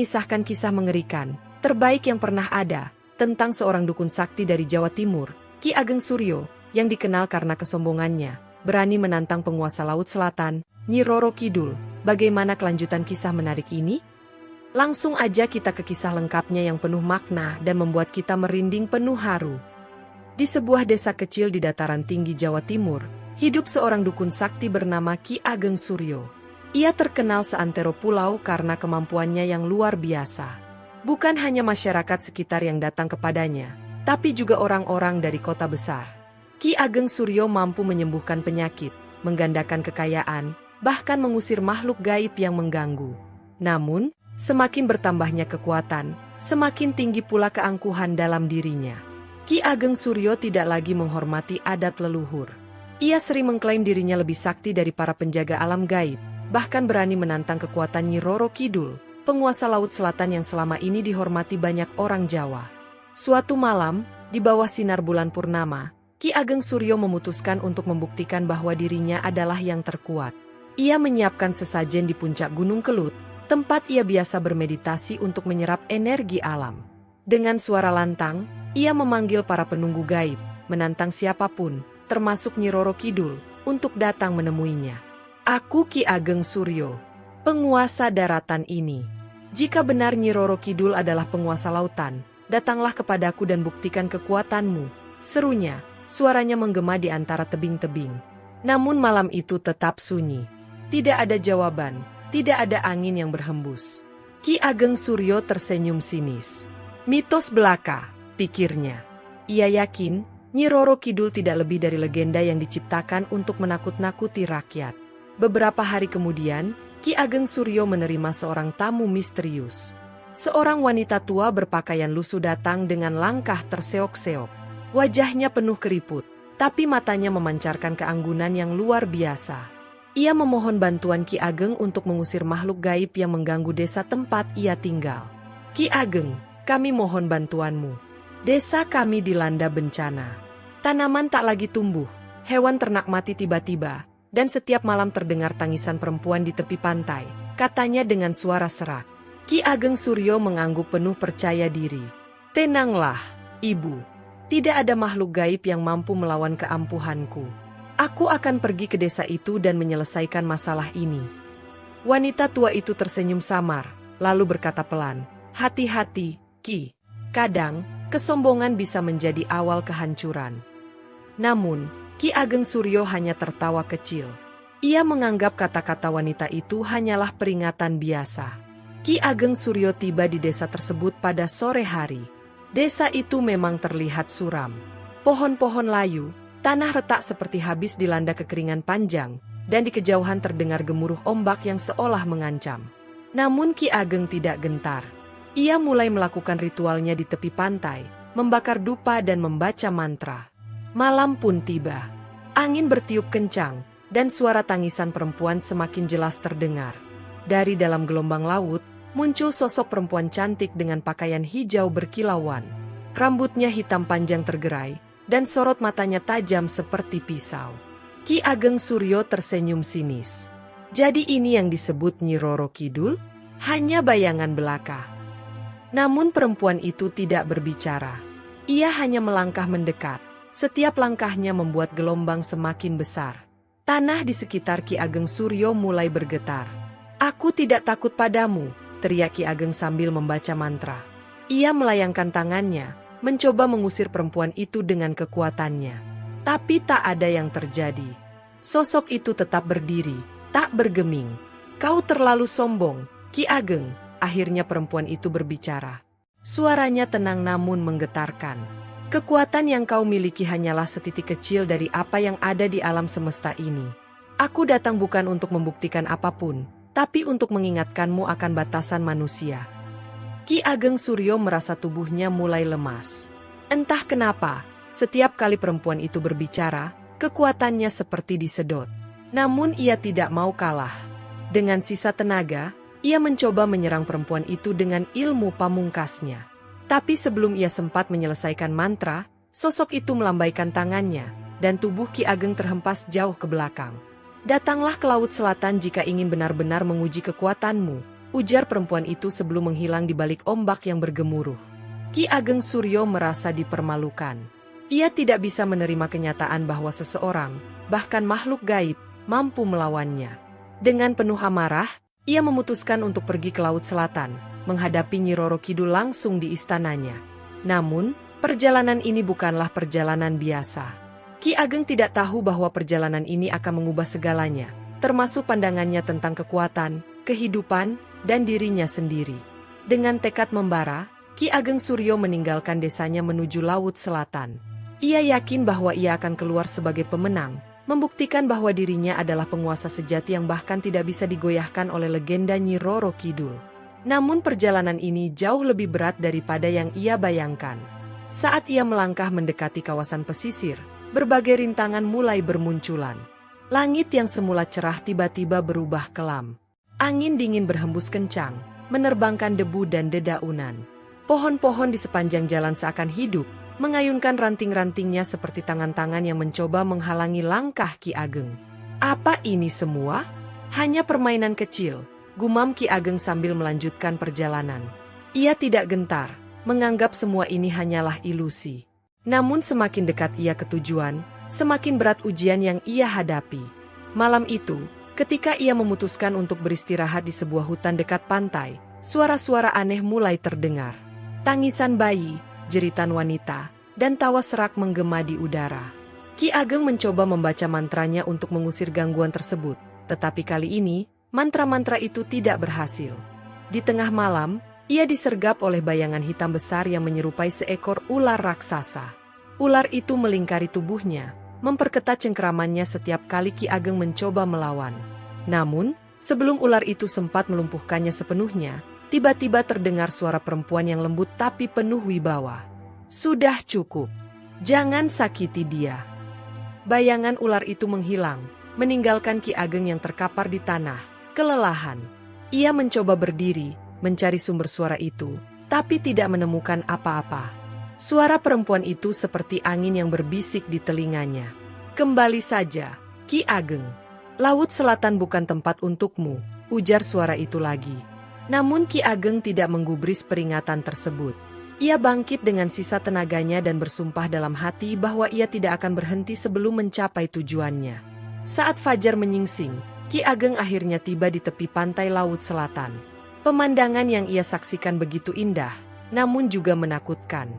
mengisahkan kisah mengerikan, terbaik yang pernah ada, tentang seorang dukun sakti dari Jawa Timur, Ki Ageng Suryo, yang dikenal karena kesombongannya, berani menantang penguasa Laut Selatan, Nyi Roro Kidul. Bagaimana kelanjutan kisah menarik ini? Langsung aja kita ke kisah lengkapnya yang penuh makna dan membuat kita merinding penuh haru. Di sebuah desa kecil di dataran tinggi Jawa Timur, hidup seorang dukun sakti bernama Ki Ageng Suryo. Ia terkenal seantero pulau karena kemampuannya yang luar biasa. Bukan hanya masyarakat sekitar yang datang kepadanya, tapi juga orang-orang dari kota besar. Ki Ageng Suryo mampu menyembuhkan penyakit, menggandakan kekayaan, bahkan mengusir makhluk gaib yang mengganggu. Namun, semakin bertambahnya kekuatan, semakin tinggi pula keangkuhan dalam dirinya. Ki Ageng Suryo tidak lagi menghormati adat leluhur. Ia sering mengklaim dirinya lebih sakti dari para penjaga alam gaib, bahkan berani menantang kekuatan Nyi Roro Kidul, penguasa Laut Selatan yang selama ini dihormati banyak orang Jawa. Suatu malam, di bawah sinar bulan purnama, Ki Ageng Suryo memutuskan untuk membuktikan bahwa dirinya adalah yang terkuat. Ia menyiapkan sesajen di puncak Gunung Kelut, tempat ia biasa bermeditasi untuk menyerap energi alam. Dengan suara lantang, ia memanggil para penunggu gaib, menantang siapapun, termasuk Nyi Roro Kidul, untuk datang menemuinya. Aku Ki Ageng Suryo, penguasa daratan ini. Jika benar Nyi Roro Kidul adalah penguasa lautan, datanglah kepadaku dan buktikan kekuatanmu, serunya. Suaranya menggema di antara tebing-tebing. Namun malam itu tetap sunyi. Tidak ada jawaban, tidak ada angin yang berhembus. Ki Ageng Suryo tersenyum sinis. Mitos belaka, pikirnya. Ia yakin, Nyi Roro Kidul tidak lebih dari legenda yang diciptakan untuk menakut-nakuti rakyat. Beberapa hari kemudian, Ki Ageng Suryo menerima seorang tamu misterius. Seorang wanita tua berpakaian lusuh datang dengan langkah terseok-seok. Wajahnya penuh keriput, tapi matanya memancarkan keanggunan yang luar biasa. Ia memohon bantuan Ki Ageng untuk mengusir makhluk gaib yang mengganggu desa tempat ia tinggal. Ki Ageng, kami mohon bantuanmu. Desa kami dilanda bencana. Tanaman tak lagi tumbuh, hewan ternak mati tiba-tiba, dan setiap malam terdengar tangisan perempuan di tepi pantai, katanya dengan suara serak. Ki Ageng Suryo mengangguk penuh percaya diri. Tenanglah, Ibu. Tidak ada makhluk gaib yang mampu melawan keampuhanku. Aku akan pergi ke desa itu dan menyelesaikan masalah ini. Wanita tua itu tersenyum samar, lalu berkata pelan, hati-hati, Ki. Kadang, kesombongan bisa menjadi awal kehancuran. Namun, Ki Ageng Suryo hanya tertawa kecil. Ia menganggap kata-kata wanita itu hanyalah peringatan biasa. Ki Ageng Suryo tiba di desa tersebut pada sore hari. Desa itu memang terlihat suram. Pohon-pohon layu, tanah retak seperti habis dilanda kekeringan panjang, dan di kejauhan terdengar gemuruh ombak yang seolah mengancam. Namun Ki Ageng tidak gentar. Ia mulai melakukan ritualnya di tepi pantai, membakar dupa dan membaca mantra. Malam pun tiba. Angin bertiup kencang, dan suara tangisan perempuan semakin jelas terdengar. Dari dalam gelombang laut, muncul sosok perempuan cantik dengan pakaian hijau berkilauan. Rambutnya hitam panjang tergerai, dan sorot matanya tajam seperti pisau. Ki Ageng Suryo tersenyum sinis. Jadi ini yang disebut Nyi Roro Kidul? Hanya bayangan belaka. Namun perempuan itu tidak berbicara. Ia hanya melangkah mendekat. Setiap langkahnya membuat gelombang semakin besar. Tanah di sekitar Ki Ageng Suryo mulai bergetar. Aku tidak takut padamu, teriak Ki Ageng sambil membaca mantra. Ia melayangkan tangannya, mencoba mengusir perempuan itu dengan kekuatannya. Tapi tak ada yang terjadi. Sosok itu tetap berdiri, tak bergeming. Kau terlalu sombong, Ki Ageng, akhirnya perempuan itu berbicara. Suaranya tenang namun menggetarkan. Kekuatan yang kau miliki hanyalah setitik kecil dari apa yang ada di alam semesta ini. Aku datang bukan untuk membuktikan apapun, tapi untuk mengingatkanmu akan batasan manusia. Ki Ageng Suryo merasa tubuhnya mulai lemas. Entah kenapa, setiap kali perempuan itu berbicara, kekuatannya seperti disedot. Namun ia tidak mau kalah. Dengan sisa tenaga, ia mencoba menyerang perempuan itu dengan ilmu pamungkasnya. Tapi sebelum ia sempat menyelesaikan mantra, sosok itu melambaikan tangannya, dan tubuh Ki Ageng terhempas jauh ke belakang. Datanglah ke Laut Selatan jika ingin benar-benar menguji kekuatanmu, ujar perempuan itu sebelum menghilang di balik ombak yang bergemuruh. Ki Ageng Suryo merasa dipermalukan. Ia tidak bisa menerima kenyataan bahwa seseorang, bahkan makhluk gaib, mampu melawannya. Dengan penuh amarah, ia memutuskan untuk pergi ke Laut Selatan, menghadapi Nyi Roro Kidul langsung di istananya. Namun, perjalanan ini bukanlah perjalanan biasa. Ki Ageng tidak tahu bahwa perjalanan ini akan mengubah segalanya, termasuk pandangannya tentang kekuatan, kehidupan, dan dirinya sendiri. Dengan tekad membara, Ki Ageng Suryo meninggalkan desanya menuju Laut Selatan. Ia yakin bahwa ia akan keluar sebagai pemenang, membuktikan bahwa dirinya adalah penguasa sejati yang bahkan tidak bisa digoyahkan oleh legenda Nyi Roro Kidul. Namun perjalanan ini jauh lebih berat daripada yang ia bayangkan. Saat ia melangkah mendekati kawasan pesisir, berbagai rintangan mulai bermunculan. Langit yang semula cerah tiba-tiba berubah kelam. Angin dingin berhembus kencang, menerbangkan debu dan dedaunan. Pohon-pohon di sepanjang jalan seakan hidup, mengayunkan ranting-rantingnya seperti tangan-tangan yang mencoba menghalangi langkah Ki Ageng. Apa ini semua? Hanya permainan kecil, gumam Ki Ageng sambil melanjutkan perjalanan. Ia tidak gentar, menganggap semua ini hanyalah ilusi. Namun semakin dekat ia ke tujuan, semakin berat ujian yang ia hadapi. Malam itu, ketika ia memutuskan untuk beristirahat di sebuah hutan dekat pantai, suara-suara aneh mulai terdengar. Tangisan bayi, jeritan wanita, dan tawa serak menggema di udara. Ki Ageng mencoba membaca mantranya untuk mengusir gangguan tersebut, tetapi kali ini, mantra-mantra itu tidak berhasil. Di tengah malam, ia disergap oleh bayangan hitam besar yang menyerupai seekor ular raksasa. Ular itu melingkari tubuhnya, memperketat cengkeramannya setiap kali Ki Ageng mencoba melawan. Namun, sebelum ular itu sempat melumpuhkannya sepenuhnya, tiba-tiba terdengar suara perempuan yang lembut tapi penuh wibawa. Sudah cukup. Jangan sakiti dia. Bayangan ular itu menghilang, meninggalkan Ki Ageng yang terkapar di tanah, kelelahan. Ia mencoba berdiri, mencari sumber suara itu, tapi tidak menemukan apa-apa. Suara perempuan itu seperti angin yang berbisik di telinganya. Kembali saja, Ki Ageng. Laut Selatan bukan tempat untukmu, ujar suara itu lagi. Namun Ki Ageng tidak menggubris peringatan tersebut. Ia bangkit dengan sisa tenaganya dan bersumpah dalam hati bahwa ia tidak akan berhenti sebelum mencapai tujuannya. Saat fajar menyingsing, Ki Ageng akhirnya tiba di tepi pantai Laut Selatan. Pemandangan yang ia saksikan begitu indah, namun juga menakutkan.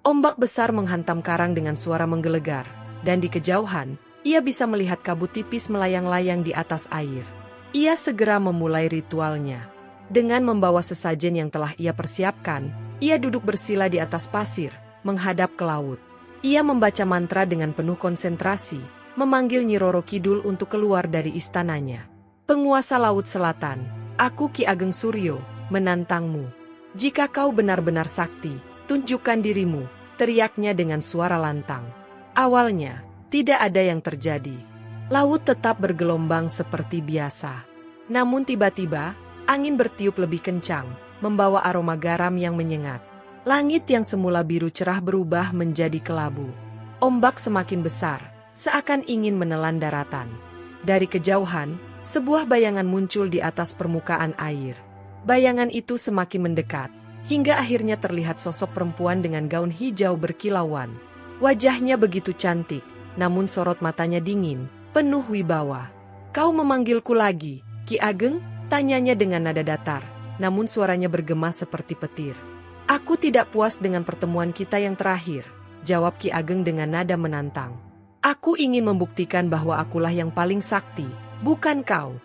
Ombak besar menghantam karang dengan suara menggelegar, dan di kejauhan, ia bisa melihat kabut tipis melayang-layang di atas air. Ia segera memulai ritualnya. Dengan membawa sesajen yang telah ia persiapkan, ia duduk bersila di atas pasir, menghadap ke laut. Ia membaca mantra dengan penuh konsentrasi, memanggil Nyi Roro Kidul untuk keluar dari istananya. Penguasa Laut Selatan, aku Ki Ageng Suryo, menantangmu. Jika kau benar-benar sakti, tunjukkan dirimu, teriaknya dengan suara lantang. Awalnya, tidak ada yang terjadi. Laut tetap bergelombang seperti biasa. Namun tiba-tiba, angin bertiup lebih kencang, membawa aroma garam yang menyengat. Langit yang semula biru cerah berubah menjadi kelabu. Ombak semakin besar, seakan ingin menelan daratan. Dari kejauhan, sebuah bayangan muncul di atas permukaan air. Bayangan itu semakin mendekat, hingga akhirnya terlihat sosok perempuan dengan gaun hijau berkilauan. Wajahnya begitu cantik, namun sorot matanya dingin, penuh wibawa. Kau memanggilku lagi, Ki Ageng? Tanyanya dengan nada datar, namun suaranya bergema seperti petir. Aku tidak puas dengan pertemuan kita yang terakhir, jawab Ki Ageng dengan nada menantang. Aku ingin membuktikan bahwa akulah yang paling sakti, bukan kau.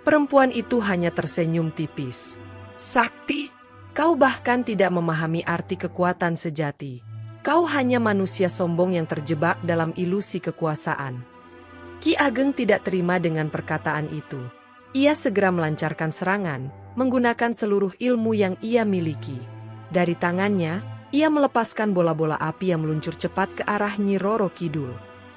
Perempuan itu hanya tersenyum tipis. Sakti? Kau bahkan tidak memahami arti kekuatan sejati. Kau hanya manusia sombong yang terjebak dalam ilusi kekuasaan. Ki Ageng tidak terima dengan perkataan itu. Ia segera melancarkan serangan, menggunakan seluruh ilmu yang ia miliki. Dari tangannya, ia melepaskan bola-bola api yang meluncur cepat ke arah Nyi Roro Kidul.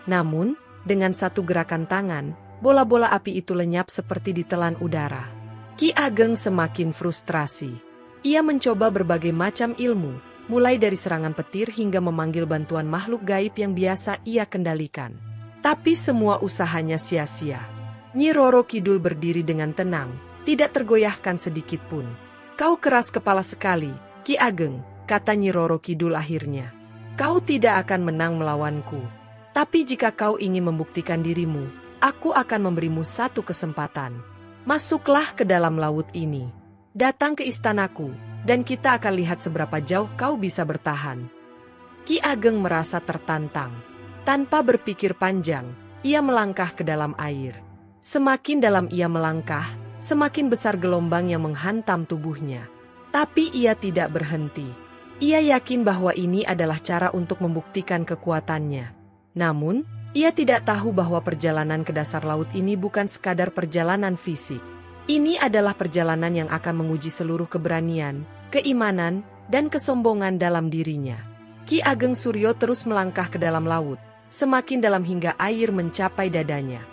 Namun, dengan satu gerakan tangan, bola-bola api itu lenyap seperti ditelan udara. Ki Ageng semakin frustrasi. Ia mencoba berbagai macam ilmu, mulai dari serangan petir hingga memanggil bantuan makhluk gaib yang biasa ia kendalikan. Tapi semua usahanya sia-sia. Nyi Roro Kidul berdiri dengan tenang, tidak tergoyahkan sedikit pun. Kau keras kepala sekali, Ki Ageng, kata Nyi Roro Kidul akhirnya. Kau tidak akan menang melawanku. Tapi jika kau ingin membuktikan dirimu, aku akan memberimu satu kesempatan. Masuklah ke dalam laut ini. Datang ke istanaku, dan kita akan lihat seberapa jauh kau bisa bertahan. Ki Ageng merasa tertantang. Tanpa berpikir panjang, ia melangkah ke dalam air. Semakin dalam ia melangkah, semakin besar gelombang yang menghantam tubuhnya. Tapi ia tidak berhenti. Ia yakin bahwa ini adalah cara untuk membuktikan kekuatannya. Namun, ia tidak tahu bahwa perjalanan ke dasar laut ini bukan sekadar perjalanan fisik. Ini adalah perjalanan yang akan menguji seluruh keberanian, keimanan, dan kesombongan dalam dirinya. Ki Ageng Suryo terus melangkah ke dalam laut, semakin dalam hingga air mencapai dadanya.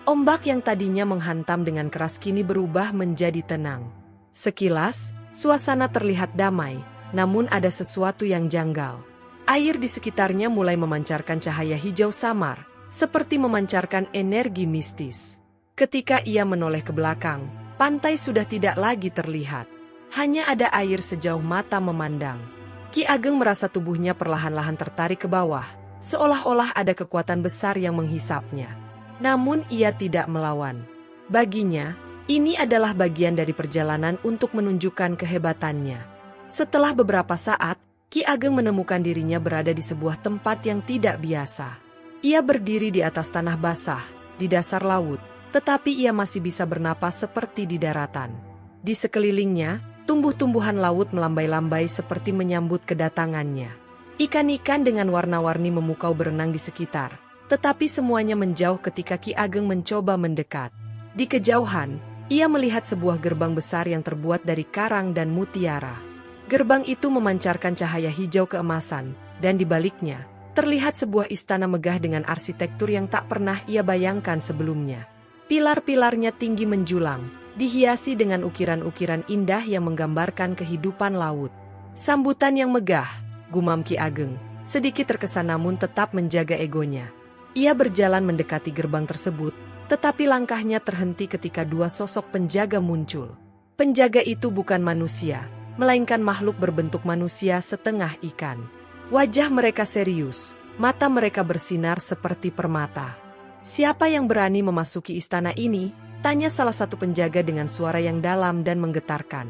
Ombak yang tadinya menghantam dengan keras kini berubah menjadi tenang. Sekilas, suasana terlihat damai, namun ada sesuatu yang janggal. Air di sekitarnya mulai memancarkan cahaya hijau samar, seperti memancarkan energi mistis. Ketika ia menoleh ke belakang, pantai sudah tidak lagi terlihat. Hanya ada air sejauh mata memandang. Ki Ageng merasa tubuhnya perlahan-lahan tertarik ke bawah, seolah-olah ada kekuatan besar yang menghisapnya. Namun ia tidak melawan. Baginya, ini adalah bagian dari perjalanan untuk menunjukkan kehebatannya. Setelah beberapa saat, Ki Ageng menemukan dirinya berada di sebuah tempat yang tidak biasa. Ia berdiri di atas tanah basah, di dasar laut, tetapi ia masih bisa bernapas seperti di daratan. Di sekelilingnya, tumbuh-tumbuhan laut melambai-lambai seperti menyambut kedatangannya. Ikan-ikan dengan warna-warni memukau berenang di sekitar, tetapi semuanya menjauh ketika Ki Ageng mencoba mendekat. Di kejauhan, ia melihat sebuah gerbang besar yang terbuat dari karang dan mutiara. Gerbang itu memancarkan cahaya hijau keemasan, dan di baliknya, terlihat sebuah istana megah dengan arsitektur yang tak pernah ia bayangkan sebelumnya. Pilar-pilarnya tinggi menjulang, dihiasi dengan ukiran-ukiran indah yang menggambarkan kehidupan laut. Sambutan yang megah, gumam Ki Ageng, sedikit terkesan namun tetap menjaga egonya. Ia berjalan mendekati gerbang tersebut, tetapi langkahnya terhenti ketika dua sosok penjaga muncul. Penjaga itu bukan manusia, melainkan makhluk berbentuk manusia setengah ikan. Wajah mereka serius, mata mereka bersinar seperti permata. Siapa yang berani memasuki istana ini? Tanya salah satu penjaga dengan suara yang dalam dan menggetarkan.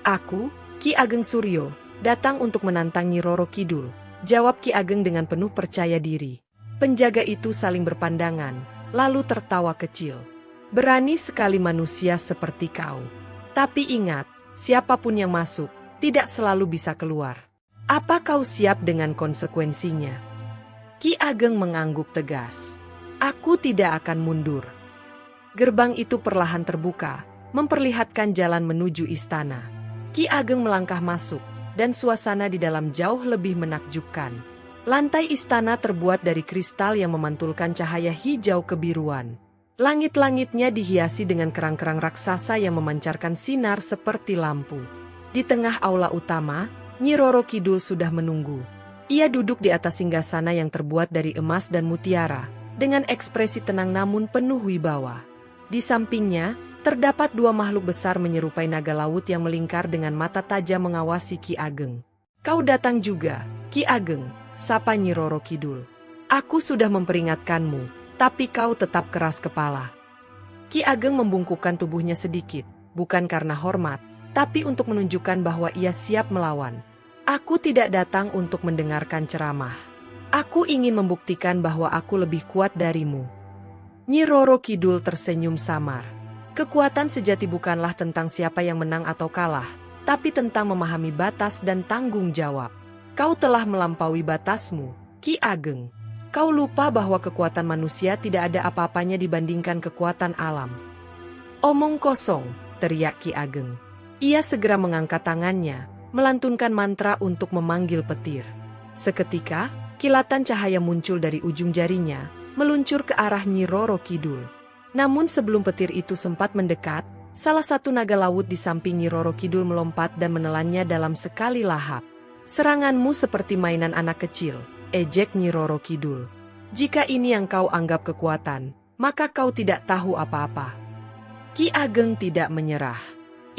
Aku, Ki Ageng Suryo, datang untuk menantang Nyi Roro Kidul, jawab Ki Ageng dengan penuh percaya diri. Penjaga itu saling berpandangan, lalu tertawa kecil. Berani sekali manusia seperti kau. Tapi ingat, siapapun yang masuk, tidak selalu bisa keluar. Apa kau siap dengan konsekuensinya? Ki Ageng mengangguk tegas. Aku tidak akan mundur. Gerbang itu perlahan terbuka, memperlihatkan jalan menuju istana. Ki Ageng melangkah masuk, dan suasana di dalam jauh lebih menakjubkan. Lantai istana terbuat dari kristal yang memantulkan cahaya hijau kebiruan. Langit-langitnya dihiasi dengan kerang-kerang raksasa yang memancarkan sinar seperti lampu. Di tengah aula utama, Nyi Roro Kidul sudah menunggu. Ia duduk di atas singgasana yang terbuat dari emas dan mutiara, dengan ekspresi tenang namun penuh wibawa. Di sampingnya, terdapat dua makhluk besar menyerupai naga laut yang melingkar dengan mata tajam mengawasi Ki Ageng. Kau datang juga, Ki Ageng, sapa Nyi Roro Kidul. Aku sudah memperingatkanmu, tapi kau tetap keras kepala. Ki Ageng membungkukkan tubuhnya sedikit, bukan karena hormat, tapi untuk menunjukkan bahwa ia siap melawan. Aku tidak datang untuk mendengarkan ceramah. Aku ingin membuktikan bahwa aku lebih kuat darimu. Nyi Roro Kidul tersenyum samar. Kekuatan sejati bukanlah tentang siapa yang menang atau kalah, tapi tentang memahami batas dan tanggung jawab. Kau telah melampaui batasmu, Ki Ageng. Kau lupa bahwa kekuatan manusia tidak ada apa-apanya dibandingkan kekuatan alam. Omong kosong, teriak Ki Ageng. Ia segera mengangkat tangannya, melantunkan mantra untuk memanggil petir. Seketika, kilatan cahaya muncul dari ujung jarinya, meluncur ke arah Nyi Roro Kidul. Namun sebelum petir itu sempat mendekat, salah satu naga laut di samping Nyi Roro Kidul melompat dan menelannya dalam sekali lahap. Seranganmu seperti mainan anak kecil, ejek Nyi Roro Kidul. Jika ini yang kau anggap kekuatan, maka kau tidak tahu apa-apa. Ki Ageng tidak menyerah.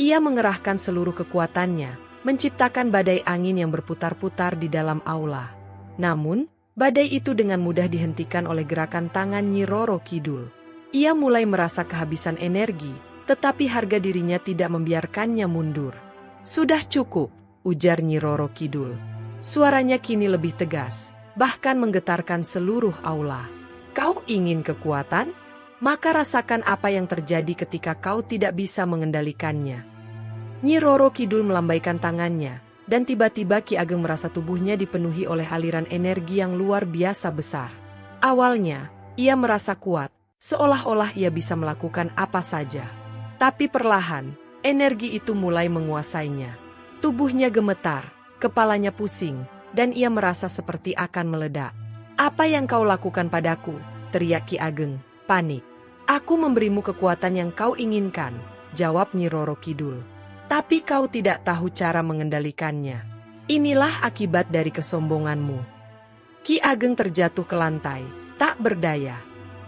Ia mengerahkan seluruh kekuatannya, menciptakan badai angin yang berputar-putar di dalam aula. Namun, badai itu dengan mudah dihentikan oleh gerakan tangan Nyi Roro Kidul. Ia mulai merasa kehabisan energi, tetapi harga dirinya tidak membiarkannya mundur. "Sudah cukup," ujar Nyi Roro Kidul. Suaranya kini lebih tegas, bahkan menggetarkan seluruh aula. "Kau ingin kekuatan? Maka rasakan apa yang terjadi ketika kau tidak bisa mengendalikannya." Nyi Roro Kidul melambaikan tangannya, dan tiba-tiba Ki Ageng merasa tubuhnya dipenuhi oleh aliran energi yang luar biasa besar. Awalnya, ia merasa kuat, seolah-olah ia bisa melakukan apa saja. Tapi perlahan, energi itu mulai menguasainya. Tubuhnya gemetar, kepalanya pusing, dan ia merasa seperti akan meledak. "Apa yang kau lakukan padaku?" teriak Ki Ageng, panik. "Aku memberimu kekuatan yang kau inginkan," jawab Nyi Roro Kidul. "Tapi kau tidak tahu cara mengendalikannya. Inilah akibat dari kesombonganmu." Ki Ageng terjatuh ke lantai, tak berdaya.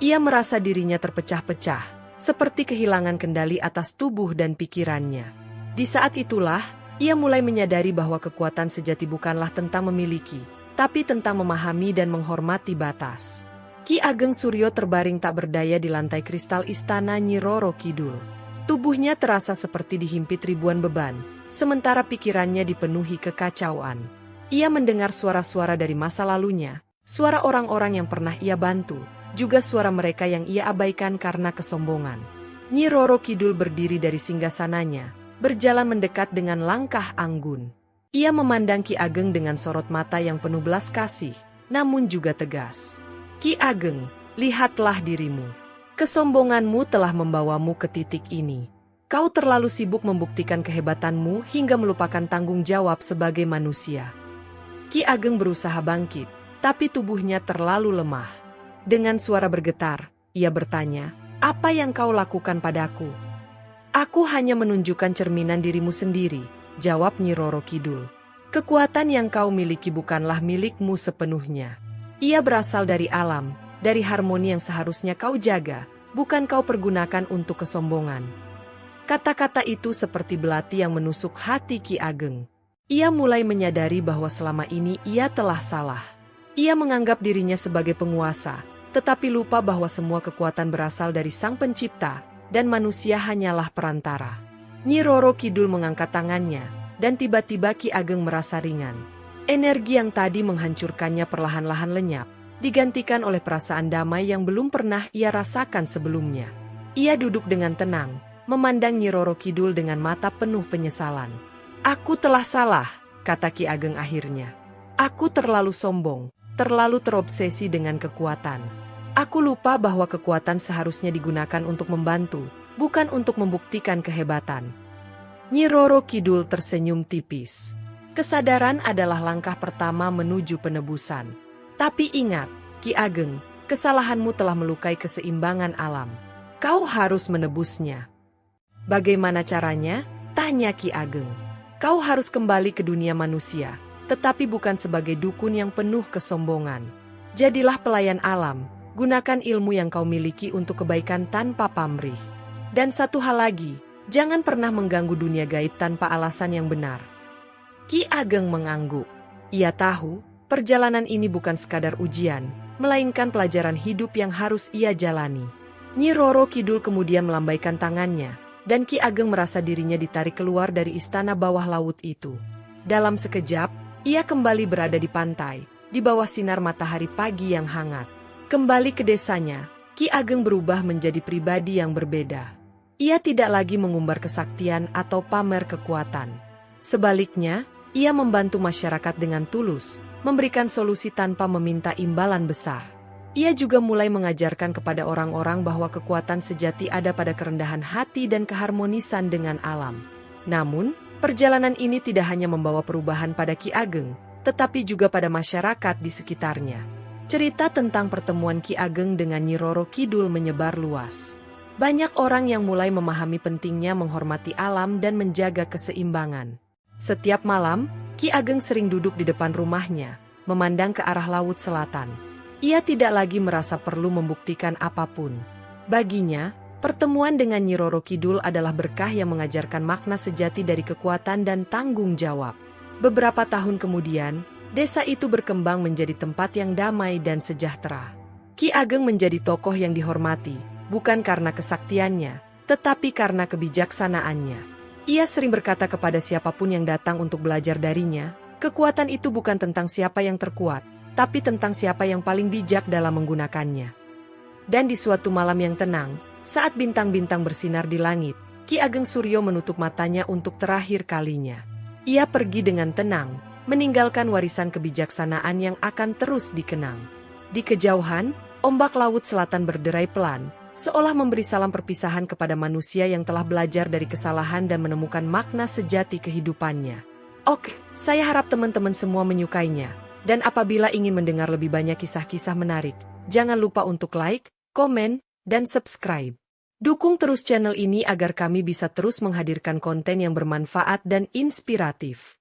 Ia merasa dirinya terpecah-pecah, seperti kehilangan kendali atas tubuh dan pikirannya. Di saat itulah, ia mulai menyadari bahwa kekuatan sejati bukanlah tentang memiliki, tapi tentang memahami dan menghormati batas. Ki Ageng Suryo terbaring tak berdaya di lantai kristal istana Nyi Roro Kidul. Tubuhnya terasa seperti dihimpit ribuan beban, sementara pikirannya dipenuhi kekacauan. Ia mendengar suara-suara dari masa lalunya, suara orang-orang yang pernah ia bantu, juga suara mereka yang ia abaikan karena kesombongan. Nyi Roro Kidul berdiri dari singgasananya, berjalan mendekat dengan langkah anggun. Ia memandang Ki Ageng dengan sorot mata yang penuh belas kasih, namun juga tegas. "Ki Ageng, lihatlah dirimu. Kesombonganmu telah membawamu ke titik ini. Kau terlalu sibuk membuktikan kehebatanmu hingga melupakan tanggung jawab sebagai manusia." Ki Ageng berusaha bangkit, tapi tubuhnya terlalu lemah. Dengan suara bergetar, ia bertanya, "Apa yang kau lakukan padaku?" "Aku hanya menunjukkan cerminan dirimu sendiri," jawab Nyi Roro Kidul. "Kekuatan yang kau miliki bukanlah milikmu sepenuhnya. Ia berasal dari alam, dari harmoni yang seharusnya kau jaga, bukan kau pergunakan untuk kesombongan." Kata-kata itu seperti belati yang menusuk hati Ki Ageng. Ia mulai menyadari bahwa selama ini ia telah salah. Ia menganggap dirinya sebagai penguasa, tetapi lupa bahwa semua kekuatan berasal dari Sang Pencipta, dan manusia hanyalah perantara. Nyi Roro Kidul mengangkat tangannya, dan tiba-tiba Ki Ageng merasa ringan. Energi yang tadi menghancurkannya perlahan-lahan lenyap, digantikan oleh perasaan damai yang belum pernah ia rasakan sebelumnya. Ia duduk dengan tenang, memandang Nyi Roro Kidul dengan mata penuh penyesalan. "Aku telah salah," kata Ki Ageng akhirnya. "Aku terlalu sombong, terlalu terobsesi dengan kekuatan. Aku lupa bahwa kekuatan seharusnya digunakan untuk membantu, bukan untuk membuktikan kehebatan." Nyi Roro Kidul tersenyum tipis. Kesadaran adalah langkah pertama menuju penebusan. Tapi ingat, Ki Ageng, kesalahanmu telah melukai keseimbangan alam. Kau harus menebusnya. "Bagaimana caranya?" tanya Ki Ageng. "Kau harus kembali ke dunia manusia, tetapi bukan sebagai dukun yang penuh kesombongan. Jadilah pelayan alam, gunakan ilmu yang kau miliki untuk kebaikan tanpa pamrih. Dan satu hal lagi, jangan pernah mengganggu dunia gaib tanpa alasan yang benar." Ki Ageng mengangguk. Ia tahu, perjalanan ini bukan sekadar ujian, melainkan pelajaran hidup yang harus ia jalani. Nyi Roro Kidul kemudian melambaikan tangannya, dan Ki Ageng merasa dirinya ditarik keluar dari istana bawah laut itu. Dalam sekejap, ia kembali berada di pantai, di bawah sinar matahari pagi yang hangat. Kembali ke desanya, Ki Ageng berubah menjadi pribadi yang berbeda. Ia tidak lagi mengumbar kesaktian atau pamer kekuatan. Sebaliknya, ia membantu masyarakat dengan tulus, memberikan solusi tanpa meminta imbalan besar. Ia juga mulai mengajarkan kepada orang-orang bahwa kekuatan sejati ada pada kerendahan hati dan keharmonisan dengan alam. Namun, perjalanan ini tidak hanya membawa perubahan pada Ki Ageng, tetapi juga pada masyarakat di sekitarnya. Cerita tentang pertemuan Ki Ageng dengan Nyi Roro Kidul menyebar luas. Banyak orang yang mulai memahami pentingnya menghormati alam dan menjaga keseimbangan. Setiap malam, Ki Ageng sering duduk di depan rumahnya, memandang ke arah laut selatan. Ia tidak lagi merasa perlu membuktikan apapun. Baginya, Pertemuan dengan Nyi Roro Kidul adalah berkah yang mengajarkan makna sejati dari kekuatan dan tanggung jawab. Beberapa tahun kemudian, desa itu berkembang menjadi tempat yang damai dan sejahtera. Ki Ageng menjadi tokoh yang dihormati, bukan karena kesaktiannya, tetapi karena kebijaksanaannya. Ia sering berkata kepada siapapun yang datang untuk belajar darinya, kekuatan itu bukan tentang siapa yang terkuat, tapi tentang siapa yang paling bijak dalam menggunakannya. Dan di suatu malam yang tenang, saat bintang-bintang bersinar di langit, Ki Ageng Suryo menutup matanya untuk terakhir kalinya. Ia pergi dengan tenang, meninggalkan warisan kebijaksanaan yang akan terus dikenang. Di kejauhan, ombak laut selatan berderai pelan, seolah memberi salam perpisahan kepada manusia yang telah belajar dari kesalahan dan menemukan makna sejati kehidupannya. Oke, saya harap teman-teman semua menyukainya. Dan apabila ingin mendengar lebih banyak kisah-kisah menarik, jangan lupa untuk like, komen, dan subscribe. Dukung terus channel ini agar kami bisa terus menghadirkan konten yang bermanfaat dan inspiratif.